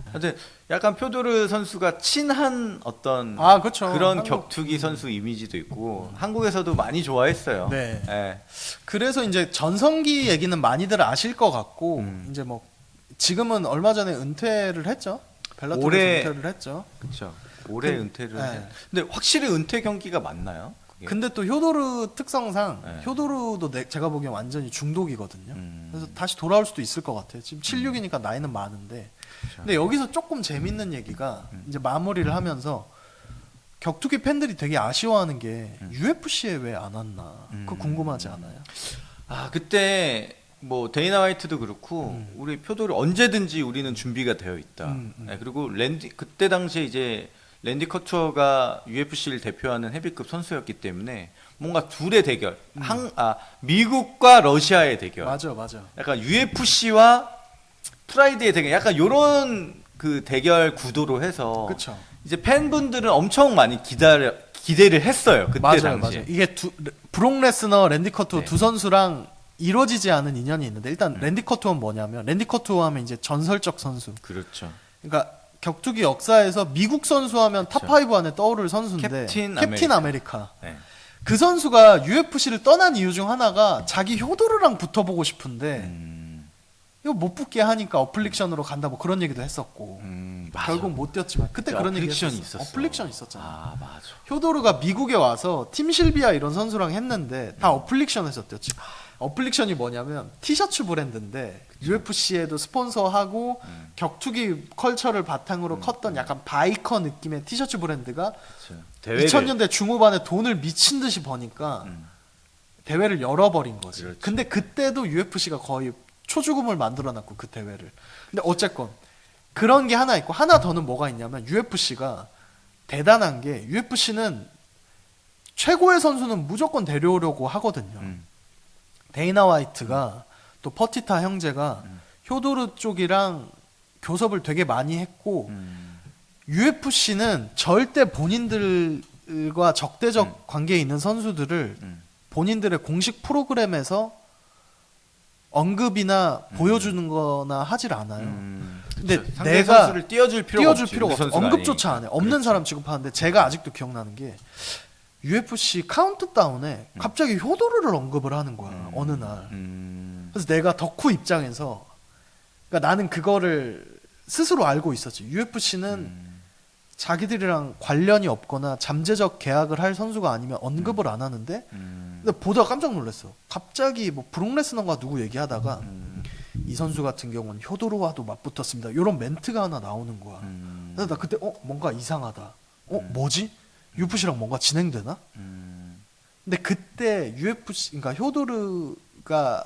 하여튼 약간 표도르 선수가 친한 어떤 그렇죠. 그런 한국- 격투기 선수 이미지도 있고 한국에서도 많이 좋아했어요. 네. 예. 그래서 이제 전성기 얘기는 많이들 아실 것 같고 이제 뭐 지금은 얼마 전에 은퇴를 했죠. 벨라토르에서 올해- 은퇴를 했죠. 그렇죠. 올해 그- 은퇴를. 네. 근데 확실히 은퇴 경기가 맞나요? 그게? 근데 또 효도르 특성상 네. 효도르도 제가 보기엔 완전히 중독이거든요. 음. 그래서 다시 돌아올 수도 있을 것 같아요. 지금 76이니까 나이는 많은데. 근데 여기서 조금 재밌는 얘기가 이제 마무리를 하면서 격투기 팬들이 되게 아쉬워하는 게 UFC에 왜 안 왔나? 그거 궁금하지 않아요? 아 그때 뭐 데이나 화이트도 그렇고 우리 표도를 언제든지 우리는 준비가 되어 있다. 네, 그리고 그때 당시에 이제 랜디 커투어가 UFC를 대표하는 헤비급 선수였기 때문에 뭔가 둘의 대결, 미국과 러시아의 대결, 맞아. 약간 UFC와 프라이드의 대결, 약간 요런 그 대결 구도로 해서 그쵸. 이제 팬분들은 엄청 많이 기대를 했어요. 그때 당시에. 맞아요. 이게 브록 레스너, 랜디 커투어 네. 두 선수랑 이루어지지 않은 인연이 있는데 일단 랜디 커투어는 뭐냐면 랜디 커투어 하면 이제 전설적 선수. 그렇죠. 그러니까 격투기 역사에서 미국 선수 하면 그렇죠. 탑5 안에 떠오를 선수인데 캡틴 아메리카. 네. 그 선수가 UFC를 떠난 이유 중 하나가 자기 효도르랑 붙어보고 싶은데 이거 못 붙게 하니까 어플릭션으로 간다 뭐 그런 얘기도 했었고 맞아. 결국 못 뛰었지만 그때 그런 얘기 어플릭션이 했었어. 있었어. 어플릭션 있었잖아. 아 맞아. 효도르가 미국에 와서 팀 실비아 이런 선수랑 했는데 다 어플릭션에서 뛰었지. 어플릭션이 뭐냐면 티셔츠 브랜드인데 UFC에도 스폰서하고 격투기 컬처를 바탕으로 컸던 약간 바이커 느낌의 티셔츠 브랜드가 그렇죠. 대회를 2000년대 중후반에 돈을 미친 듯이 버니까 대회를 열어버린 거지. 그렇죠. 근데 그때도 UFC가 거의 초죽음을 만들어놨고 그 대회를. 근데 어쨌건 그런 게 하나 있고 하나 더는 뭐가 있냐면 UFC가 대단한 게 UFC는 최고의 선수는 무조건 데려오려고 하거든요. 데이나 화이트가 또 퍼티타 형제가 효도르 쪽이랑 교섭을 되게 많이 했고 UFC는 절대 본인들과 적대적 관계에 있는 선수들을 본인들의 공식 프로그램에서 언급이나 보여주는 거나 하질 않아요. 근데 그렇죠. 상대 내가 선수를 띄워줄 필요가 없지. 필요가 우리 없어. 선수가 언급조차 아니니까. 안 해. 없는 그렇죠. 사람 취급하는데 제가 아직도 기억나는 게 UFC 카운트다운에 갑자기 효도르를 언급을 하는 거야. 어느 날. 그래서 내가 덕후 입장에서 그러니까 나는 그거를 스스로 알고 있었지. UFC는 자기들이랑 관련이 없거나 잠재적 계약을 할 선수가 아니면 언급을 안 하는데 근데 보다가 깜짝 놀랐어. 갑자기 뭐 브록 레스너가 누구 얘기하다가 이 선수 같은 경우는 효도르와도 맞붙었습니다. 이런 멘트가 하나 나오는 거야. 그래서 나 그때 뭔가 이상하다. 뭐지? UFC랑 뭔가 진행되나? 근데 그때 UFC 그러니까 효도르가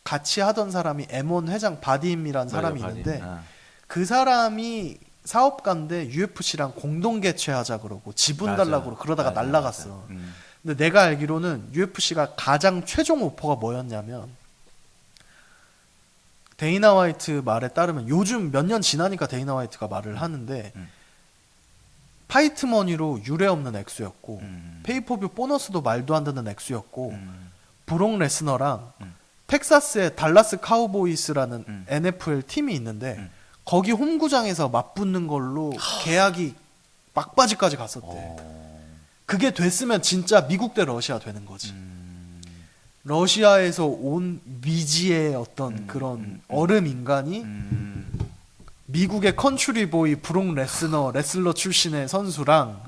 같이 하던 사람이 M1 회장 바딤이라는 사람이 맞아, 있는데 바디. 그 사람이 사업가인데 UFC랑 공동 개최하자 그러고 지분 맞아. 달라고 그러다가 맞아, 날라갔어. 맞아. 근데 내가 알기로는 UFC가 가장 최종 오퍼가 뭐였냐면 데이나 화이트 말에 따르면 요즘 몇 년 지나니까 데이나 화이트가 말을 하는데 파이트 머니로 유례 없는 액수였고 페이퍼뷰 보너스도 말도 안 되는 액수였고 브록 레스너랑 텍사스의 달라스 카우보이스라는 NFL 팀이 있는데 거기 홈구장에서 맞붙는 걸로 계약이 막바지까지 갔었대. 그게 됐으면 진짜 미국 대 러시아 되는 거지. 러시아에서 온 미지의 어떤 그런 얼음 인간이 미국의 컨츄리보이 브록 레스너 레슬러 출신의 선수랑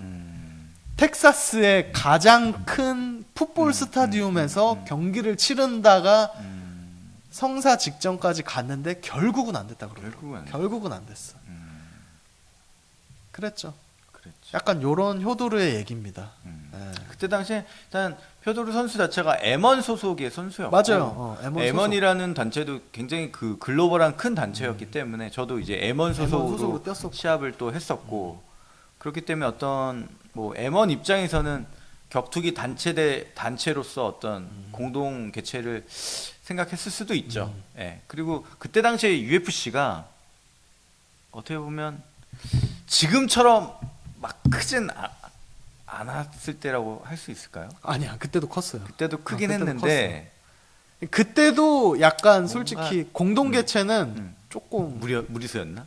텍사스의 가장 큰 풋볼 스타디움에서 경기를 치른다가 성사 직전까지 갔는데 결국은 안 됐다 그러더라고. 결국은 안 됐어. 그랬죠. 그랬죠. 약간 요런 효도르의 얘기입니다. 예. 그때 당시에 일단 표도르 선수 자체가 M1 소속의 선수였고 맞아요. M1 M1이라는 단체도 굉장히 그 글로벌한 큰 단체였기 때문에 저도 이제 M1 소속으로 소속으로 뛰었었고. 시합을 또 했었고 그렇기 때문에 어떤 뭐 M1 입장에서는 격투기 단체 대 단체로서 어떤 공동 개최를 생각했을 수도 있죠. 예. 그리고 그때 당시에 UFC가 어떻게 보면 지금처럼 막 크진 않았을 때라고 할 수 있을까요? 아니야, 그때도 컸어요. 그때도 크긴 그때도 했는데 그때도 약간 뭔가- 솔직히 공동 개최는 조금 무리수였나?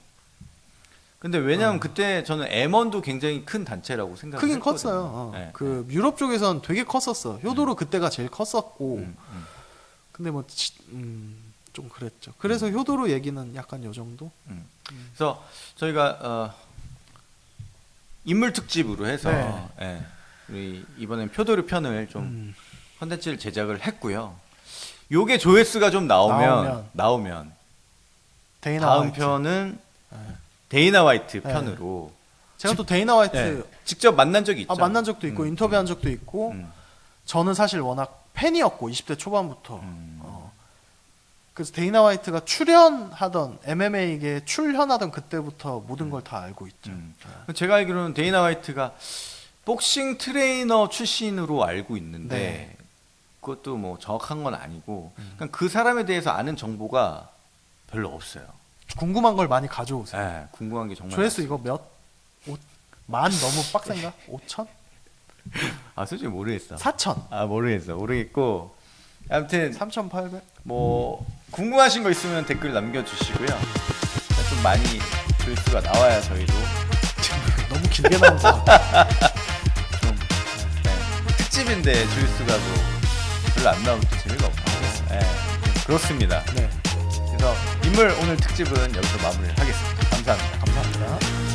근데 왜냐면 그때 저는 M1도 굉장히 큰 단체라고 생각을 크긴 했거든요. 컸어요. 네, 그 유럽 쪽에선 되게 컸었어. 효도로 그때가 제일 컸었고. 근데 뭐 좀 그랬죠. 그래서 효도로 얘기는 약간 요 정도. 그래서 저희가 인물 특집으로 해서 네. 예, 우리 이번엔 표도르 편을 좀 컨텐츠를 제작을 했고요. 요게 조회수가 좀 나오면 데이나 다음 화이트. 편은 데이나 화이트 네. 편으로 제가 또 데이나 화이트 예, 직접 만난 적이 있죠. 만난 적도 있고 인터뷰한 적도 있고 저는 사실 워낙 팬이었고 20대 초반부터 그래서 데이나 화이트가 출연하던 MMA계에 출연하던 그때부터 모든 걸 다 알고 있죠. 제가 알기로는 데이나 화이트가 복싱 트레이너 출신으로 알고 있는데 네. 그것도 뭐 정확한 건 아니고 그냥 그 사람에 대해서 아는 정보가 별로 없어요. 궁금한 걸 많이 가져오세요. 예, 궁금한 게 정말 조회수 이거 만 너무 빡센가? 5천? 아 솔직히 모르겠어. 4천? 아 모르겠고 아무튼 3,800? 뭐 궁금하신 거 있으면 댓글 남겨주시고요. 좀 많이 조회수가 나와야 저희도 너무 길게 나온 것 같아. 좀 특집인데 조회수가 뭐 별로 안 나오면 또 재미가 없고 그렇습니다. 네. 그래서 인물 오늘 특집은 여기서 마무리를 하겠습니다. 감사합니다. 감사합니다.